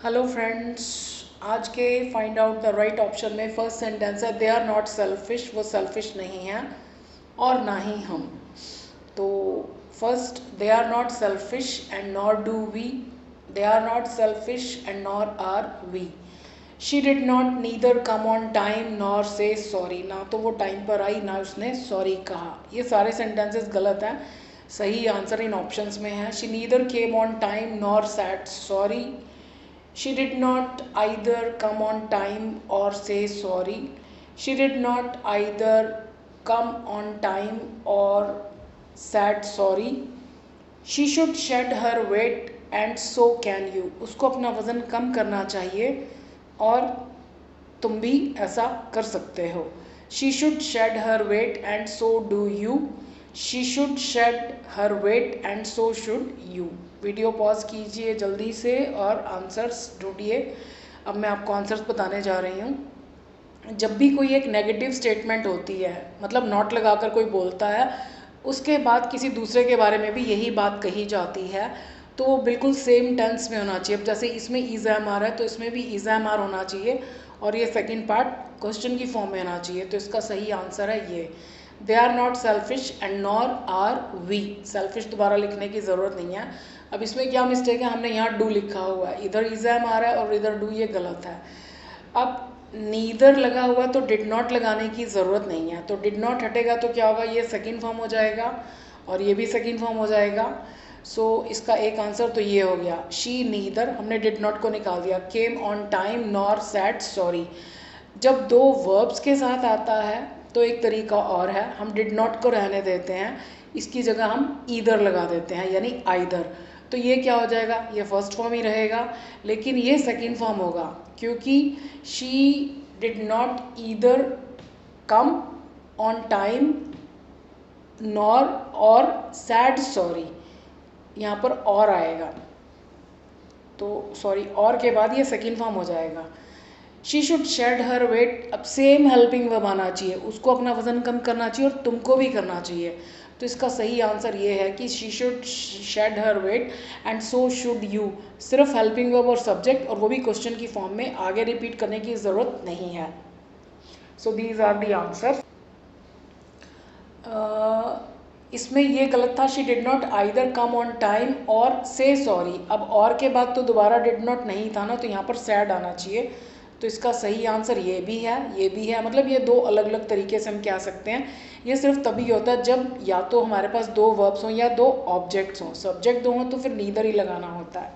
Hello friends, आज के find out the right option में फर्स्ट सेंटेंस है दे आर नॉट सेल्फिश। वो सेल्फिश नहीं हैं और ना ही हम। तो first, they are not selfish and nor do we. They are not selfish and nor are we. She did not neither come on time nor say sorry. ना तो वो टाइम पर आई ना उसने सॉरी कहा। ये सारे सेंटेंसेस गलत हैं। सही आंसर इन ऑप्शंस में है। She neither came on time nor sad sorry. She did not either come on time or say sorry. She did not either come on time or said sorry. She should shed her weight and so can you. उसको अपना वज़न कम करना चाहिए और तुम भी ऐसा कर सकते हो। She should shed her weight and so do you. She should shed her weight and so should you. Video pause कीजिए जल्दी से और आंसर्स ढूंढिए। अब मैं आपको आंसर्स बताने जा रही हूँ। जब भी कोई एक नेगेटिव स्टेटमेंट होती है, मतलब नॉट लगाकर कोई बोलता है, उसके बाद किसी दूसरे के बारे में भी यही बात कही जाती है, तो वो बिल्कुल सेम टेंस में होना चाहिए। अब जैसे इसमें इज़ एम आर है तो इसमें भी इज़ एम आर होना चाहिए और ये सेकेंड पार्ट क्वेश्चन की फॉर्म में होना चाहिए। तो इसका सही आंसर है ये, they are not selfish and nor are we. Selfish दोबारा लिखने की ज़रूरत नहीं है। अब इसमें क्या मिस्टेक है, हमने यहाँ डू लिखा हुआ है, इधर इज़ एम आ रहा है और इधर डू, ये गलत है। अब नीदर लगा हुआ तो डिड नॉट लगाने की ज़रूरत नहीं है। तो डिड नॉट हटेगा तो क्या होगा, ये सेकंड फॉर्म हो जाएगा और ये भी सेकंड फॉर्म हो जाएगा। सो इसका एक आंसर तो ये हो गया, शी नीदर, हमने डिड नॉट को निकाल दिया। Came on time nor sad sorry. जब दो वर्ब्स के साथ आता है तो एक तरीका और है, हम डिड नॉट को रहने देते हैं, इसकी जगह हम ईदर लगा देते हैं, यानी आइदर। तो ये क्या हो जाएगा, ये फर्स्ट फॉर्म ही रहेगा, लेकिन ये सेकंड फॉर्म होगा क्योंकि she did not either come on time nor और सैड सॉरी। यहाँ पर और आएगा तो सॉरी और के बाद ये सेकंड फॉर्म हो जाएगा। She should shed her weight, अब सेम हेल्पिंग वर्ब आना चाहिए, उसको अपना वजन कम करना चाहिए और तुमको भी करना चाहिए। तो इसका सही आंसर ये है कि she should shed her weight and so should you. सिर्फ हेल्पिंग वर्ब और सब्जेक्ट, और वो भी क्वेश्चन की फॉर्म में, आगे रिपीट करने की ज़रूरत नहीं है। So these are the answer. इसमें ये गलत था, she did not either come on time और से सॉरी। अब और के बाद तो दोबारा डिड नॉट नहीं था ना, तो यहाँ पर सैड आना चाहिए। तो इसका सही आंसर ये भी है, ये भी है। मतलब ये दो अलग अलग तरीके से हम कह सकते हैं। ये सिर्फ तभी होता है जब या तो हमारे पास दो वर्ब्स हों या दो ऑब्जेक्ट्स हों। सब्जेक्ट दो हों तो फिर नीदर ही लगाना होता है।